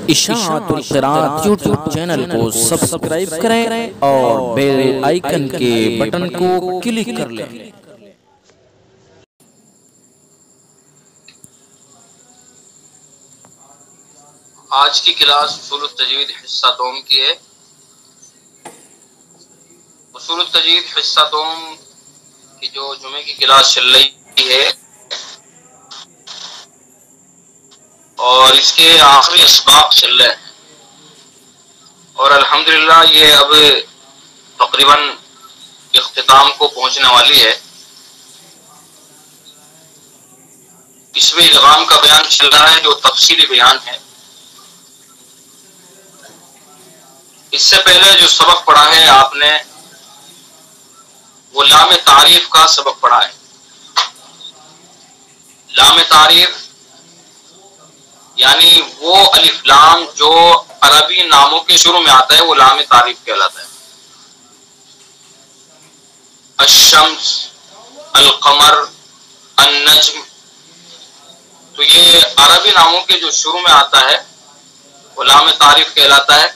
اشاعت القراءت YouTube channel کو subscribe کریں اور بیل آئیکن کے بٹن کو کلک کر لیں۔ آج کی کلاس اصول التجوید حصہ دوم کی ہے۔ اصول التجوید حصہ دوم کی جو جمعے کی کلاس چل رہی ہے اور اس کے آخری اسباق چل رہے ہیں اور الحمدللہ یہ اب تقریباً اختتام کو پہنچنے والی ہے۔ اس میں ادغام کا بیان چل رہا ہے جو تفصیلی بیان ہے۔ اس سے پہلے جو سبق پڑھا ہے آپ نے وہ لام تعریف کا سبق پڑھا ہے۔ لام تعریف یعنی وہ الف لام جو عربی ناموں کے شروع میں آتا ہے وہ لام تعریف کہلاتا ہے۔ الشمس، القمر، النجم، تو یہ عربی ناموں کے جو شروع میں آتا ہے وہ لام تعریف کہلاتا ہے۔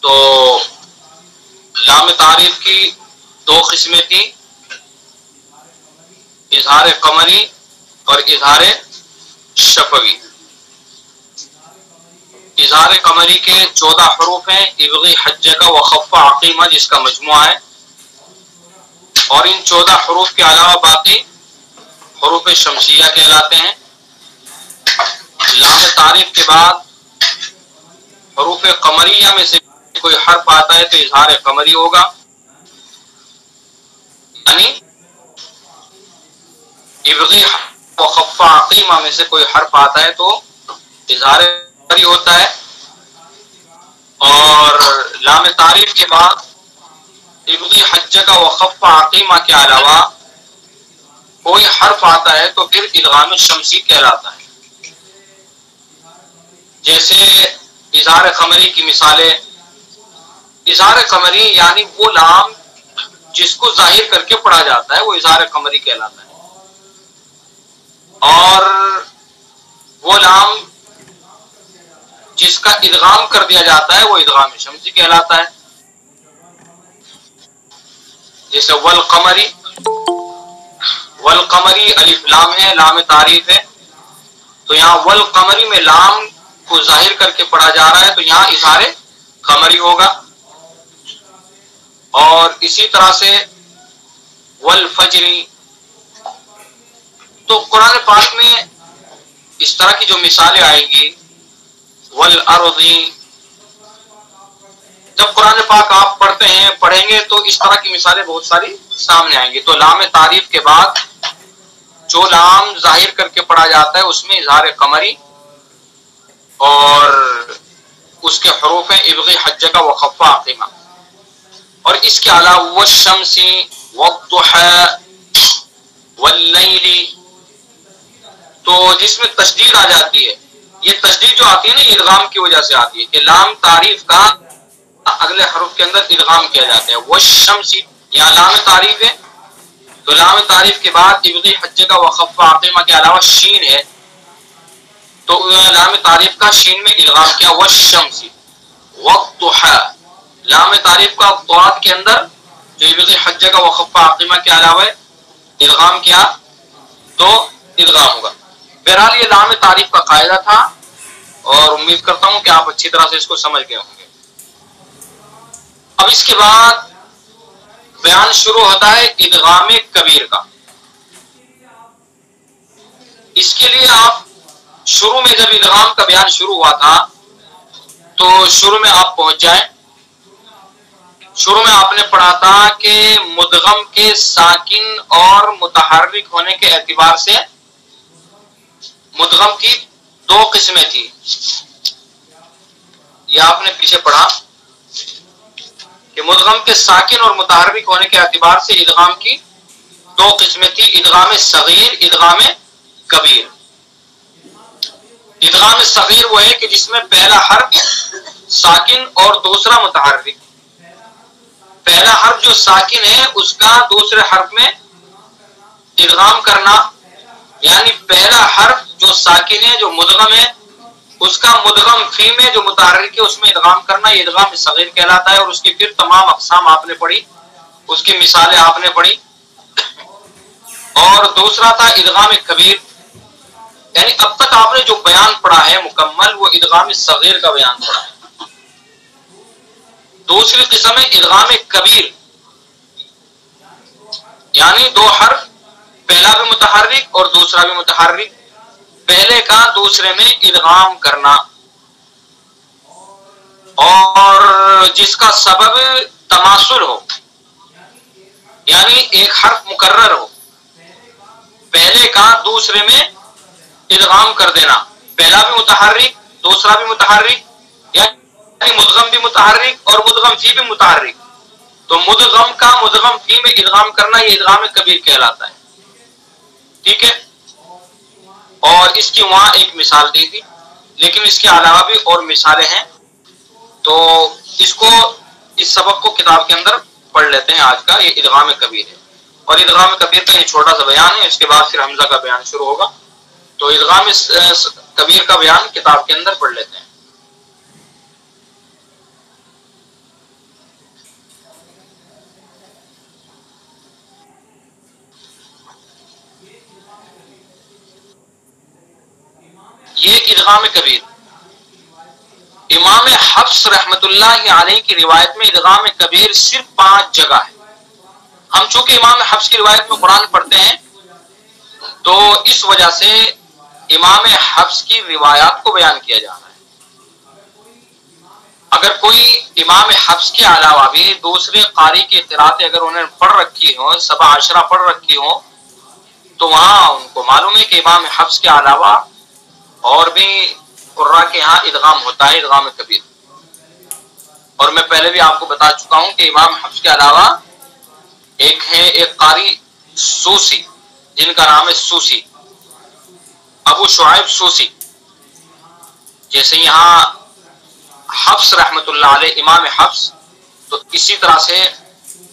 تو لام تعریف کی دو قسمیں تھیں، اظہار قمری اور اظہار شفوی۔ اظہار قمری کے 14 حروف ہیں، ابغی، حجہ و خف عقیمہ جس کا مجموعہ ہے، اور ان 14 حروف کے علاوہ باقی حروف شمسیہ کہلاتے ہیں۔ لام تعریف کے بعد حروف قمریہ میں سے کوئی حرف آتا ہے تو اظہار قمری ہوگا، یعنی ابغی و خف عقیمہ میں سے کوئی حرف آتا ہے تو اظہار قمری ہوتا ہے۔ اور لام تعریف کے بعد ابغی، حجہ و خف عقیمہ کے علاوہ کوئی حرف آتا ہے تو پھر ادغام شمسی کہلاتا ہے۔ جیسے اظہار قمری کی مثالیں، اظہار قمری یعنی وہ لام جس کو ظاہر کر کے پڑھا جاتا ہے وہ اظہار قمری کہلاتا ہے، اور وہ لام جس کا ادغام کر دیا جاتا ہے وہ ادغام شمسی کہلاتا ہے۔ جیسے والقمری، والقمری الف لام ہے، لام تعریف ہے، تو یہاں والقمری میں لام کو ظاہر کر کے پڑھا جا رہا ہے تو یہاں اظہار قمری ہوگا۔ اور اسی طرح سے والفجری، تو قرآن پاک میں اس طرح کی جو مثالیں آئیں گی، والارضی، جب قرآن پاک آپ پڑھیں گے تو اس طرح کی مثالیں بہت ساری سامنے آئیں گی۔ تو لام تعریف کے بعد جو لام ظاہر کر کے پڑھا جاتا ہے اس میں اظہار قمری اور اس کے حروف ہیں ابغی، حجہ و خف عقیمہ۔ اور اس کے علاوہ والشمس والضحى واللیل، تو جس میں تشدید آ جاتی ہے، یہ تشدید جو آتی ہے نا ادغام کی وجہ سے آتی ہے کہ لام تعریف کا اگلے حرف کے اندر ادغام کیا جاتا ہے۔ والشمس یہاں لام تعریف ہے تو لام تعریف کے بعد ابغی، حجہ و خف عقیمہ کے علاوہ شین ہے تو لام تعریف کا شین میں ادغام کیا، والشمس والضحى۔ لام تعریف کا ضاد کے اندر جو ابغی، حجہ و خف عقیمہ کے علاوہ ادغام کیا تو ادغام ہوگا۔ بہرحال یہ لام تعریف کا قاعدہ تھا اور امید کرتا ہوں کہ آپ اچھی طرح سے اس کو سمجھ گئے ہوں گے۔ اب اس کے بعد بیان شروع ہوتا ہے ادغام کبیر کا۔ اس کے لیے آپ شروع میں جب ادغام کا بیان شروع ہوا تھا تو شروع میں آپ پہنچ جائیں۔ شروع میں آپ نے پڑھا تھا کہ مدغم کے ساکن اور متحرک ہونے کے اعتبار سے مدغم کی دو قسمیں تھی۔ یہ آپ نے پیچھے پڑھا کہ مدغم کے ساکن اور متحرک ہونے کے اعتبار سے ادغام کی دو قسمیں تھی، ادغام صغیر، ادغام کبیر۔ ادغام صغیر وہ ہے کہ جس میں پہلا حرف ساکن اور دوسرا متحرک، پہلا حرف جو ساکن ہے اس کا دوسرے حرف میں ادغام کرنا، یعنی پہلا حرف جو ساکن ہے جو مدغم ہے اس کا مدغم فی میں جو متحرک ہے اس میں ادغام کرنا، یہ ادغام صغیر کہلاتا ہے، اور اس کی پھر تمام اقسام آپ نے پڑھی، اس کی مثالیں آپ نے پڑھی۔ اور دوسرا تھا ادغام کبیر، یعنی اب تک آپ نے جو بیان پڑھا ہے مکمل وہ ادغام صغیر کا بیان پڑھا ہے۔ دوسری قسم ہے ادغام کبیر، یعنی دو حرف، پہلا بھی متحرک اور دوسرا بھی متحرک، پہلے کا دوسرے میں ادغام کرنا، اور جس کا سبب تماثل ہو، یعنی ایک حرف مکرر ہو، پہلے کا دوسرے میں ادغام کر دینا، پہلا بھی متحرک دوسرا بھی متحرک، یعنی مدغم بھی متحرک اور مدغم فی بھی متحرک، تو مدغم کا مدغم فی میں ادغام کرنا یہ ادغام کبیر کہلاتا ہے، ٹھیک ہے۔ اور اس کی وہاں ایک مثال دی تھی، لیکن اس کے علاوہ بھی اور مثالیں ہیں، تو اس کو اس سبق کو کتاب کے اندر پڑھ لیتے ہیں آج کا۔ یہ ادغام کبیر ہے، اور ادغام کبیر کا یہ چھوٹا سا بیان ہے، اس کے بعد پھر حمزہ کا بیان شروع ہوگا، تو ادغام کبیر کا بیان کتاب کے اندر پڑھ لیتے ہیں۔ یہ ادغام کبیر امام حفص رحمت اللہ علیہ کی روایت میں ادغام کبیر صرف 5 جگہ ہے۔ ہم چونکہ امام حفص کی روایت میں قرآن پڑھتے ہیں تو اس وجہ سے امام حفص کی روایات کو بیان کیا جا رہا ہے۔ اگر کوئی امام حفص کے علاوہ بھی دوسرے قاری کی قراتیں اگر انہوں نے پڑھ رکھی ہوں، 7 عشرہ پڑھ رکھی ہوں، تو وہاں ان کو معلوم ہے کہ امام حفص کے علاوہ اور بھی قراء کے ہاں ادغام ہوتا ہے، ادغام کبیر۔ اور میں پہلے بھی آپ کو بتا چکا ہوں کہ امام حفص کے علاوہ ایک قاری سوسی، جن کا نام ہے سوسی، ابو شعیب سوسی، جیسے یہاں حفص رحمت اللہ علیہ امام حفص، تو اسی طرح سے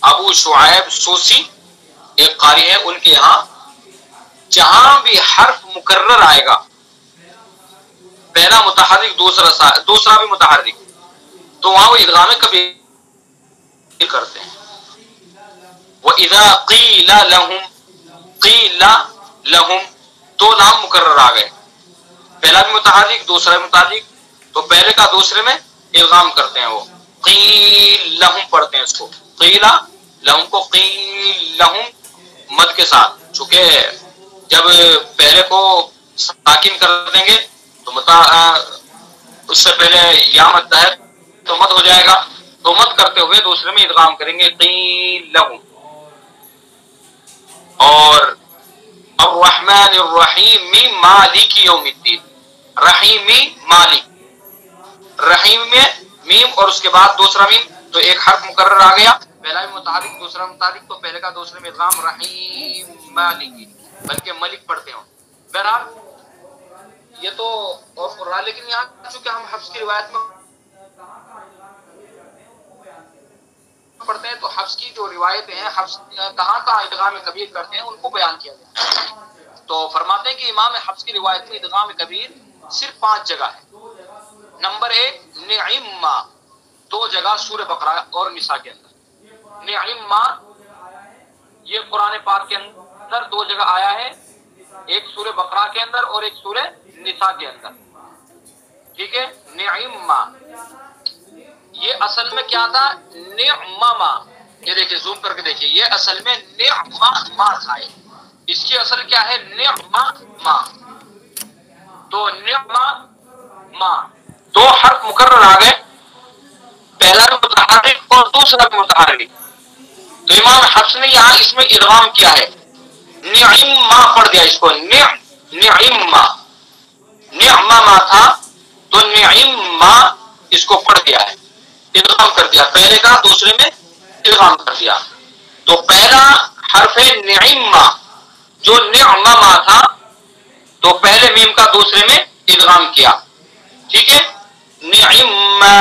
ابو شعیب سوسی ایک قاری ہے، ان کے یہاں جہاں بھی حرف مکرر آئے گا، پہلا متحرک دوسرا بھی متحرک، تو وہاں وہ ادغام کبیر کرتے ہیں۔ وَإِذَا قِيلَ لَهُمْ دو نام مکرر آ گئے، پہلا بھی متحرک دوسرا بھی متحرک، تو پہلے کا دوسرے میں ادغام کرتے ہیں، وہ قیل لہم پڑھتے ہیں، اس کو قیل لہم کو قیل لہم مد کے ساتھ، چونکہ جب پہلے کو ساکن کر دیں گے تو اس سے پہلے یا مد ہے تو مد ہو جائے گا، تو مد کرتے ہوئے دوسرے میں ادغام کریں گے قیل لہم۔ اور الرحمن الرحیم مالک یوم الدین، رحیم مالک، رحیم میں میم اور اس کے بعد دوسرا میم، تو ایک حرف مکرر آ گیا، پہلا بھی متحرک دوسرا متحرک، تو پہلے کا دوسرے میں ادغام رحیم مالک، بلکہ ملک پڑھتے ہوں۔ بہرحال یہ تو اور قرآن، لیکن یہاں چونکہ ہم حفص کی روایت میں پڑھتے ہیں تو حفص کی جو روایتیں ہیں، حفص کہاں کہاں ادغام کبیر کرتے ہیں ان کو بیان کیا گیا۔ تو فرماتے ہیں کہ امام حفص کی روایت میں ادغام کبیر صرف 5 جگہ ہے۔ نمبر 1 نعم، 2 جگہ سورہ بقرہ اور نساء کے اندر۔ نعم یہ قرآن پاک کے اندر 2 جگہ آیا ہے، ایک سورہ بقرہ کے اندر اور ایک سورہ نساء کے اندر، ٹھیک ہے۔ نعم یہ اصل میں کیا تھا؟ نعمما، یہ دیکھیں زوم کر کے دیکھیں، یہ اصل میں نعمما تھا، اس کی اصل کیا ہے؟ نعمما۔ تو نعمما 2 حرف مکرر آ گئے، پہلا بھی متحرک اور دوسرا بھی متحرک، تو امام حفص نے یہاں اس میں ادغام کیا ہے، نعمما پڑھ دیا اس کو، نعمما، نعمما تھا تو نعمما اس کو پڑھ دیا ہے، ادغام کر دیا، پہلے کا دوسرے میں ادغام کر دیا۔ تو پہلا حرف ہے نعمما، جو نعمما تھا تو پہلے میم کا دوسرے میں ادغام کیا، ٹھیک ہے، نعمما۔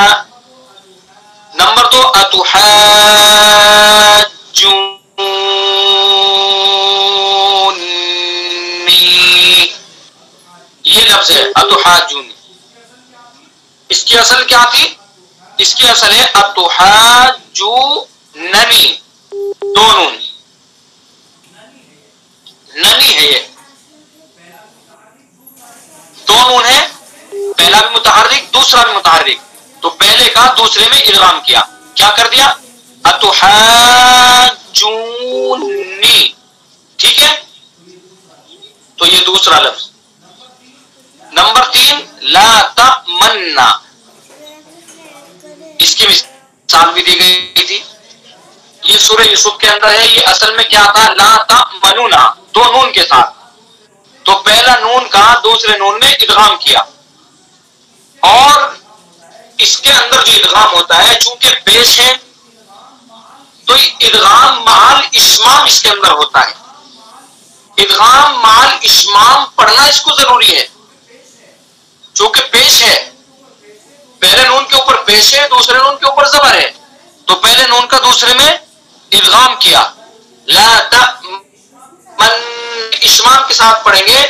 نمبر 2 اتحاجونی، یہ لفظ ہے اتحاجونی، اس کی اصل کیا تھی؟ اس کی اصل ہے اتحاجوننی، دو نون، ننی ہے یہ، دو نون ہے، پہلا بھی متحرک دوسرا بھی متحرک، تو پہلے کا دوسرے میں ادغام کیا، کیا کر دیا؟ اتحاجونی، ٹھیک ہے؟ تو یہ دوسرا لفظ۔ نمبر 3 لا تمنا، اس کی مثال بھی دی گئی تھی، یہ سورہ یوسف کے اندر ہے۔ یہ اصل میں کیا تھا؟ لا تمنونا، دو نون کے ساتھ، تو پہلا نون کا دوسرے نون میں ادغام کیا، اور اس کے اندر جو ادغام ہوتا ہے چونکہ پیش ہے تو ادغام مال اشمام اس کے اندر ہوتا ہے، ادغام مال اشمام پڑھنا اس کو ضروری ہے، چونکہ پیش ہے، پہلے نون کے اوپر پیش ہے، دوسرے نون کے اوپر زبر ہے، تو پہلے نون کا دوسرے میں ادغام کیا، لا تمن، اشمام کے ساتھ پڑھیں گے،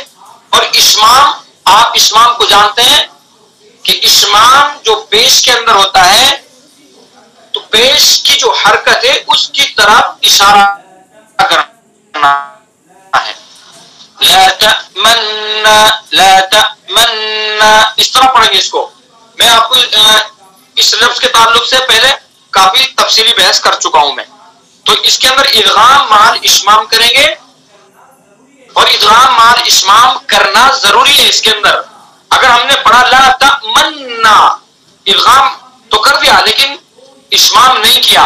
اور اشمام، آپ اشمام کو جانتے ہیں کہ اشمام جو پیش کے اندر ہوتا ہے تو پیش کی جو حرکت ہے اس کی طرف اشارہ کرنا ہے، لا تمنا لا تمنا، اس طرح پڑھیں گے اس کو۔ میں آپ کو اس لفظ کے تعلق سے پہلے کافی تفصیلی بحث کر چکا ہوں میں، تو اس کے اندر ادغام مال اشمام کریں گے، اور ادغام مال اشمام کرنا ضروری ہے اس کے اندر۔ اگر ہم نے پڑھا لا تمنا، ادغام تو کر دیا لیکن اشمام نہیں کیا،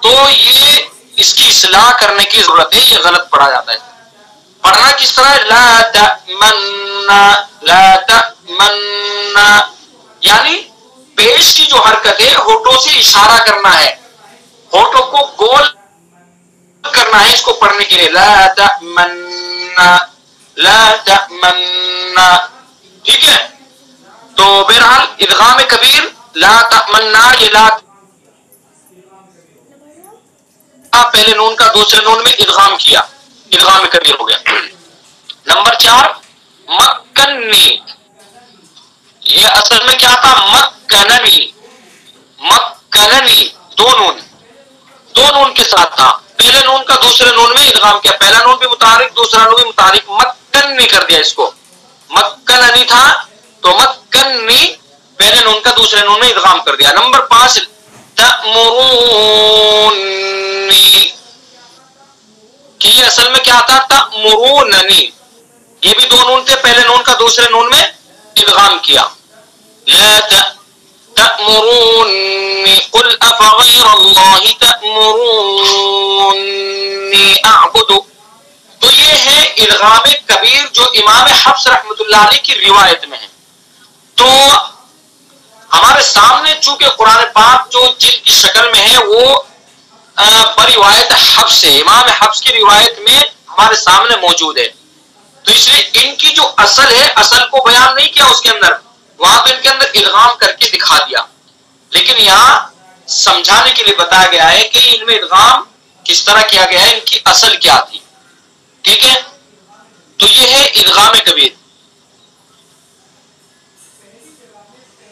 تو یہ اس کی اصلاح کرنے کی ضرورت ہے، یہ غلط پڑھا جاتا ہے۔ پڑھنا کس طرح؟ لا تمنا لا تمنا، یعنی پیش کی جو حرکت ہے ہونٹوں سے اشارہ کرنا ہے، ہونٹوں کو گول کرنا ہے اس کو پڑھنے کے لیے، لا تمنا لا تمنا، ٹھیک ہے؟ تو بہرحال ادغام کبیر لا تمنا، یہ لا پہلے نون کا دوسرے نون میں ادغام کیا، ادغام کبیر ہو گیا۔ نمبر 4 مکنی، یہ اصل میں کیا تھا؟ مکننی، مکننی، دو نون کے ساتھ تھا، پہلے نون کا دوسرے نون میں ادغام کیا، پہلا نون بھی متحرک دوسرا نون بھی متحرک، مکننی کر دیا اس کو، مکننی تھا تو مکننی، پہلے نون کا دوسرے نون میں ادغام کر دیا۔ نمبر 5 تأمرونی، کہ یہ اصل میں کیا تھا؟ تأمروننی، یہ بھی دو نون تھے، پہلے نون کا دوسرے نون میں ادغام کیا، لا تأمرونی قل افغیر اللہ تأمرونی اعبد، تو یہ ہے ادغام کبیر جو امام حفص رحمۃ اللہ علیہ کی روایت میں ہے۔ تو ہمارے سامنے چونکہ قرآن پاک جو جلد کی شکل میں ہے وہ بروایت حفص ہے، امام حفص کی روایت میں ہمارے سامنے موجود ہے، تو اس لیے ان کی جو اصل ہے اصل کو بیان نہیں کیا اس کے اندر، وہاں تو ان کے اندر ادغام کر کے دکھا دیا، لیکن یہاں سمجھانے کے لیے بتایا گیا ہے کہ ان میں ادغام کس طرح کیا گیا ہے، ان کی اصل کیا تھی، ٹھیک ہے؟ تو یہ ہے ادغام کبیر۔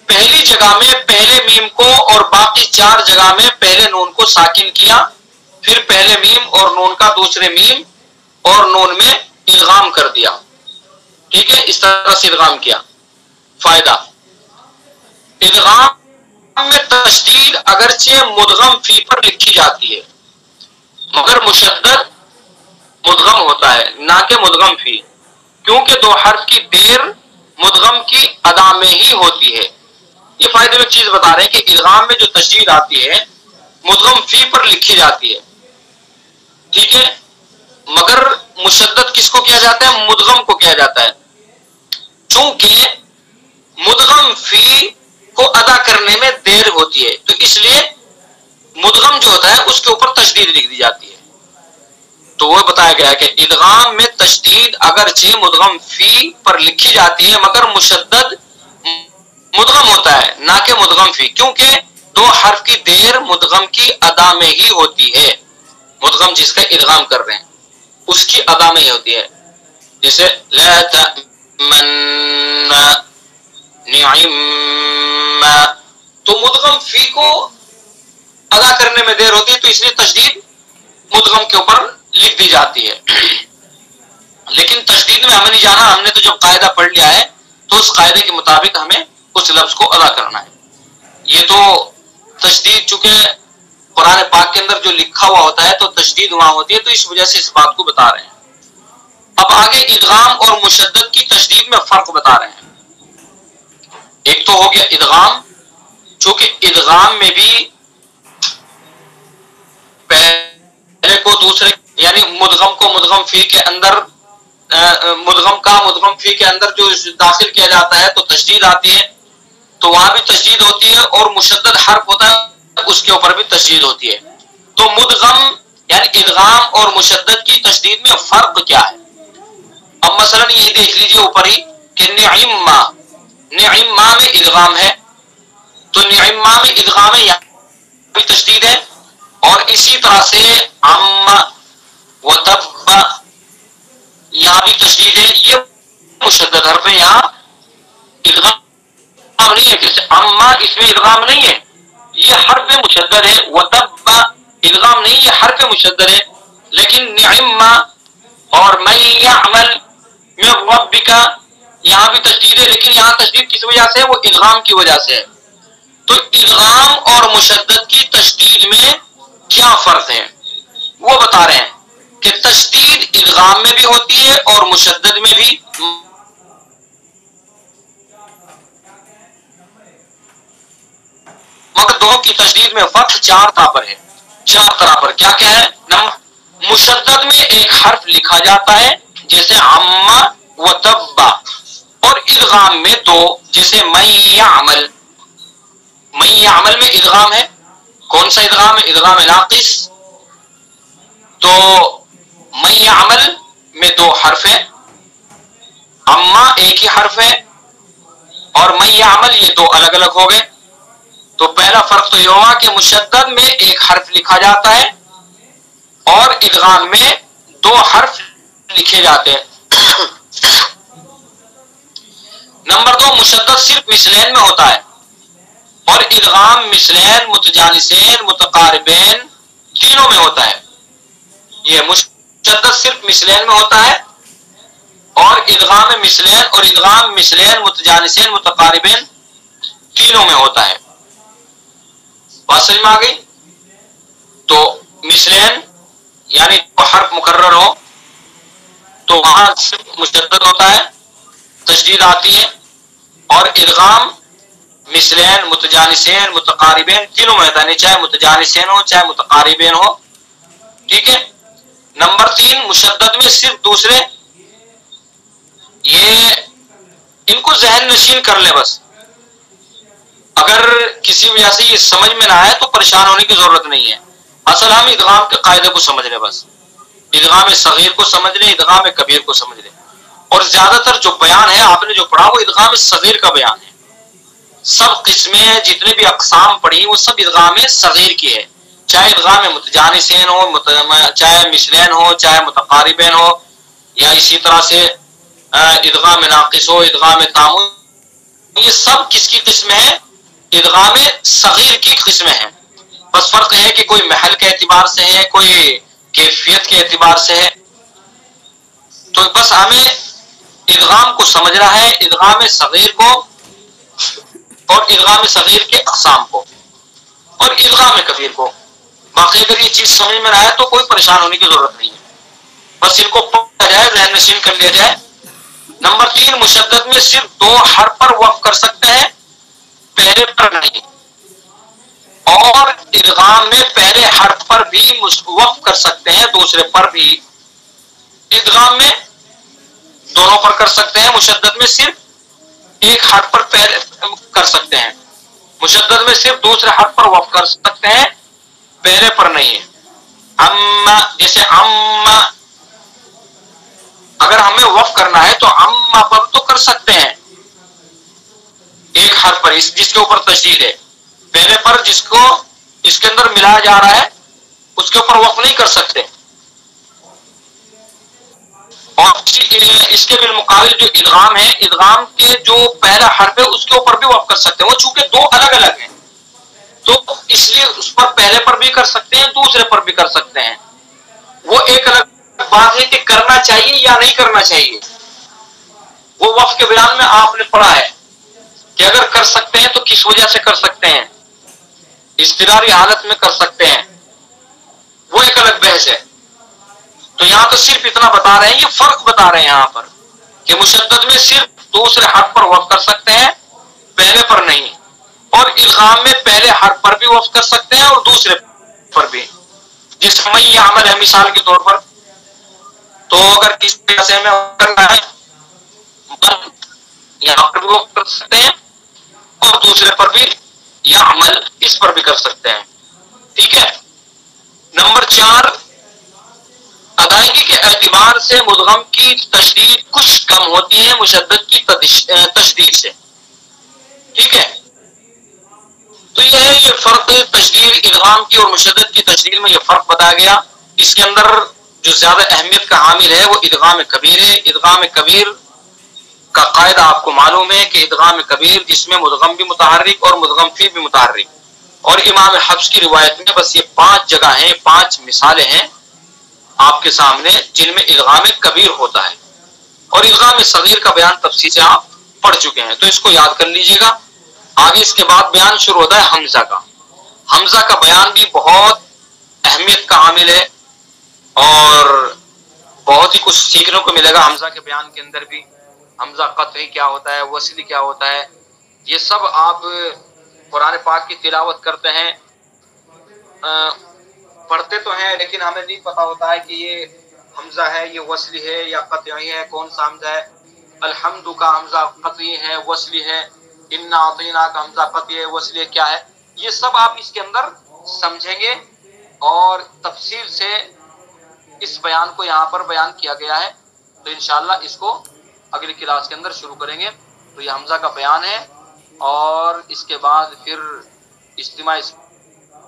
پہلی جگہ میں پہلے میم کو اور باقی 4 جگہ میں پہلے نون کو ساکن کیا، پھر پہلے میم اور نون کا دوسرے میم اور نون میں ادغام کر دیا، ٹھیک ہے؟ اس طرح سے ادغام کیا۔ فائدہ، ادغام میں تشدید اگرچہ مدغم فی پر لکھی جاتی ہے مگر مشدد مدغم ہوتا ہے نہ کہ مدغم فی، کیونکہ 2 حرف کی دیر مدغم کی ادا میں ہی ہوتی ہے۔ یہ فائدے میں چیز بتا رہے ہیں کہ ادغام میں جو تشدید آتی ہے مدغم فی پر لکھی جاتی ہے، ٹھیک ہے؟ مگر مشدد کس کو کیا جاتا ہے؟ مدغم کو کیا جاتا ہے، چونکہ مدغم فی کو ادا کرنے میں دیر ہوتی ہے، تو اس لیے مدغم جو ہوتا ہے اس کے اوپر تشدید لکھ دی جاتی ہے۔ تو وہ بتایا گیا کہ ادغام میں تشدید اگرچہ مدغم فی پر لکھی جاتی ہے مگر مشدد مدغم ہوتا ہے نہ کہ مدغم فی، کیونکہ 2 حرف کی دیر مدغم کی ادا میں ہی ہوتی ہے، مدغم جس کا ادغام کر رہے ہیں اس کی ادا میں ہی ہوتی ہے، جیسے لا تأمن نعم کو ادا کرنے میں دیر ہوتی ہے تو اس لیے تشدید مدغم کے اوپر لکھ دی جاتی ہے. لیکن تشدید میں ہمیں نہیں جانا، ہم نے تو جب قاعدہ پڑھ لیا ہے تو اس قاعدے کے مطابق ہمیں اس لفظ کو ادا کرنا ہے. یہ تو تشدید چونکہ قرآن پاک کے اندر جو لکھا ہوا ہوتا ہے تو تشدید وہاں ہوتی ہے، تو اس وجہ سے اس بات کو بتا رہے ہیں. اب آگے ادغام اور مشدد کی تشدید میں فرق بتا رہے ہیں. ایک تو ہو گیا ادغام، چونکہ ادغام میں بھی پہلے کو دوسرے یعنی مدغم کو مدغم فی کے اندر مدغم کا مدغم فی کے اندر جو داخل کیا جاتا ہے تو تشدید آتی ہے، تو وہاں بھی تشدید ہوتی ہے، اور مشدد حرف ہوتا ہے اس کے اوپر بھی تشدید ہوتی ہے. تو مدغم یعنی ادغام اور مشدد کی تشدید میں فرق کیا ہے؟ اب مثلا یہ دیکھ لیجئے اوپر ہی کہ نعما، نعما میں ادغام ہے، تو نعما میں ادغام ہے، یہاں بھی تشدید ہے. اور اسی طرح سے عما وتب یہاں بھی تشدید ہے، یہ مشدد حرف ہے، یہاں ادغام نہیں ہے. جیسے عما اس میں ادغام نہیں ہے، یہ حرف مشدد ہے. وتب ادغام نہیں، یہ حرف مشدد ہے. لیکن نعما اور من یعمل من ربک یہاں بھی تشدید ہے، لیکن یہاں تشدید کس وجہ سے ہے؟ وہ ادغام کی وجہ سے ہے. تو ادغام اور مشدد کی تشدید میں کیا فرق ہے وہ بتا رہے ہیں کہ تشدید ادغام میں بھی ہوتی ہے اور مشدد میں بھی. مگر دونوں کی تشدید میں فرق 4 طرح پر ہے. 4 طرح پر کیا کیا ہے؟ مشدد میں ایک حرف لکھا جاتا ہے جیسے عما و تبا، اور ادغام میں 2 جیسے من یعمل. من یعمل میں ادغام ہے، کون سا ادغام ہے؟ ادغام ناقص. تو من یعمل میں 2 حرف ہے، عما ایک ہی حرف ہے، اور من یعمل یہ 2 الگ الگ ہو گئے. تو پہلا فرق تو یہ ہوا کہ مشدد میں ایک حرف لکھا جاتا ہے اور ادغام میں 2 حرف لکھے جاتے ہیں. نمبر 2 مشدد صرف مثلین میں ہوتا ہے، اور ادغام مثلین متجانسین متقاربین تینوں میں ہوتا ہے. یہ مشدد صرف مثلین میں ہوتا ہے، اور ادغام مثلین اور ادغام مثلین متجانسین متقاربین تینوں میں ہوتا ہے. بات سمجھ میں آ گئی؟ تو مثلین یعنی حرف مکرر ہو تو وہاں صرف مشدد ہوتا ہے، تشدید آتی ہے. اور ادغام مثلین متجانسین متقاربین تینوں میں ہوتا ہے، چاہے متجانسین ہو چاہے متقاربین ہو. ٹھیک ہے. نمبر 3 مشدد میں صرف دوسرے، یہ ان کو ذہن نشین کر لے بس. اگر کسی وجہ سے یہ سمجھ میں نہ آئے تو پریشان ہونے کی ضرورت نہیں ہے. اصل ہم ادغام کے قاعدے کو سمجھ لیں بس. ادغام صغیر کو سمجھ لیں، ادغام کبیر کو سمجھ لیں. اور زیادہ تر جو بیان ہے آپ نے جو پڑھا وہ ادغام صغیر کا بیان ہے. سب قسمیں جتنے بھی اقسام پڑھی وہ سب ادغام صغیر کی ہے، چاہے ادغام متجانسین ہو، چاہے مثلین ہو، چاہے متقاربین ہو، یا اسی طرح سے ادغام ناقص ہو، ادغام تام ہو. یہ سب کس کی قسمیں ہیں؟ ادغام صغیر کی قسمیں ہیں. بس فرق ہے کہ کوئی محل کے اعتبار سے ہے، کوئی کیفیت کے اعتبار سے ہے. تو بس ہمیں ادغام کو سمجھنا ہے، ادغام صغیر کو اور ادغام صغیر کے اقسام کو اور ادغام کبیر کو. باقی اگر یہ چیز سمجھ میں نہ آئے تو کوئی پریشان ہونے کی ضرورت نہیں ہے، بس ان کو پڑھا جائے، ذہن نشین کر لیا جائے. نمبر 3 مشدد میں صرف 2 حرف پر وقف کر سکتے ہیں، پہلے پر نہیں. اور ادغام میں پہلے حرف پر بھی وقف کر سکتے ہیں، دوسرے پر بھی. ادغام میں دونوں پر کر سکتے ہیں، مشدد میں صرف ایک حرف پر پہلے کر سکتے ہیں. مشدد میں صرف دوسرے حرف پر وقف کر سکتے ہیں، پہلے پر نہیں ہے. اما جیسے اما اگر ہمیں وقف کرنا ہے تو اما پر تو کر سکتے ہیں ایک حرف پر، جس کے اوپر تشدید ہے. پہلے پر جس کو اس کے اندر ملایا جا رہا ہے اس کے اوپر وقف نہیں کر سکتے. اور اس کے بالمقابل جو ادغام ہے، ادغام کے جو پہلا حرف ہے اس کے اوپر بھی وقف کر سکتے ہیں. وہ چونکہ 2 الگ الگ ہیں تو اس لیے اس پر پہلے پر بھی کر سکتے ہیں، دوسرے پر بھی کر سکتے ہیں. وہ ایک الگ بات ہے کہ کرنا چاہیے یا نہیں کرنا چاہیے. وہ وقف کے بیان میں آپ نے پڑھا ہے کہ اگر کر سکتے ہیں تو کس وجہ سے کر سکتے ہیں، اضطراری حالت میں کر سکتے ہیں، وہ ایک الگ بحث ہے. تو یہاں تو صرف اتنا بتا رہے ہیں، یہ فرق بتا رہے ہیں یہاں پر کہ مشدد میں صرف دوسرے حرف پر وقف کر سکتے ہیں، پہلے پر نہیں. اور ادغام میں پہلے حرف پر بھی وقف کر سکتے ہیں اور دوسرے پر بھی. جس میں یہ عمل ہے مثال کے طور پر، تو اگر کسی طرح سے ہمیں کرنا ہے یہاں پر بھی وقف کر سکتے ہیں اور دوسرے پر بھی یا عمل اس پر بھی کر سکتے ہیں. ٹھیک ہے. نمبر 4، ادائیگی کے اعتبار سے مدغم کی تشدید کچھ کم ہوتی ہے مشدد کی تشدید سے. ٹھیک ہے. تو یہ ہے یہ فرق تشدید ادغام کی اور مشدد کی تشدید میں، یہ فرق بتایا گیا. اس کے اندر جو زیادہ اہمیت کا حامل ہے وہ ادغام کبیر ہے. ادغام کبیر کا قاعدہ آپ کو معلوم ہے کہ ادغام کبیر جس میں مدغم بھی متحرک اور مدغم فی بھی متحرک، اور امام حفص کی روایت میں بس یہ 5 جگہ ہیں، 5 مثالیں ہیں آپ کے سامنے جن میں ادغام کبیر ہوتا ہے. اور ادغام صغیر کا بیان تفصیل سے آپ پڑھ چکے ہیں، تو اس کو یاد کر لیجئے گا. آگے اس کے بعد بیان شروع ہوتا ہے حمزہ کا. حمزہ کا بیان بھی بہت اہمیت کا حامل ہے اور بہت ہی کچھ سیکھنے کو ملے گا حمزہ کے بیان کے اندر بھی. حمزہ قطعی کیا ہوتا ہے، وصلی کیا ہوتا ہے، یہ سب آپ قرآن پاک کی تلاوت کرتے ہیں، پڑھتے تو ہیں، لیکن ہمیں نہیں پتا ہوتا ہے کہ یہ حمزہ ہے، یہ وصلی ہے یا قطعی ہے، کون سا حمزہ ہے. الحمد کا حمزہ قطعی ہے، وصلی ہے. انا اعطینا کا حمزہ قطعی ہے، وصلی ہے، کیا ہے. یہ سب آپ اس کے اندر سمجھیں گے اور تفصیل سے اس بیان کو یہاں پر بیان کیا گیا ہے. تو انشاءاللہ اس کو اگلی کلاس کے اندر شروع کریں گے. تو یہ حمزہ کا بیان ہے اور اس کے بعد پھر اجتماع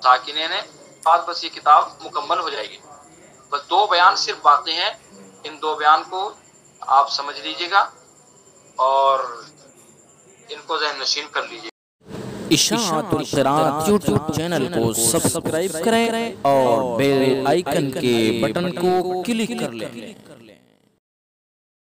ساکنین ہے، بعد بس یہ کتاب مکمل ہو جائے گی. بس 2 بیان صرف باقی ہیں، ان 2 بیان کو آپ سمجھ لیجئے گا اور ان کو ذہن نشین کر لیجئے. اشاعت القراءت یوٹیوب چینل کو سبسکرائب کریں اور بیل آئیکن کے بٹن کو کلک کر لیں.